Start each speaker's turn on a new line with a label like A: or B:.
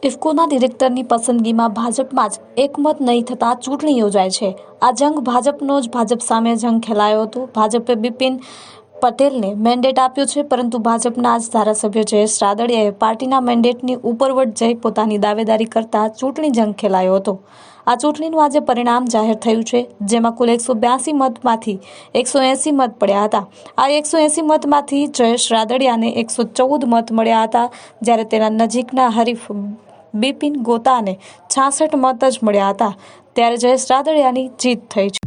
A: ઇફકોના ડિરેક્ટરની પસંદગીમાં ભાજપમાં જ એકમત નહીં થતાં ચૂંટણી યોજાય છે। આ જંગ ભાજપનો જ ભાજપ સામે જંગ ખેલાયો હતો। ભાજપે બિપિન પટેલને મેન્ડેટ આપ્યો છે, પરંતુ ભાજપના જ ધારાસભ્ય જયેશ રાદડિયાએ પાર્ટીના મેન્ડેટની ઉપરવટ જઈ પોતાની દાવેદારી કરતા ચૂંટણી જંગ ખેલાયો હતો। આ ચૂંટણીનું આજે પરિણામ જાહેર થયું છે, જેમાં કુલ 182 મતમાંથી 180 મત પડ્યા હતા। આ 180 મતમાંથી જયેશ રાદડિયાને 114 મત મળ્યા હતા, જ્યારે તેના નજીકના હરીફ બિપિન ગોતાને 66 મત જ મળ્યા હતા। ત્યારે જયેશ રાદડિયાની જીત થઈ છે।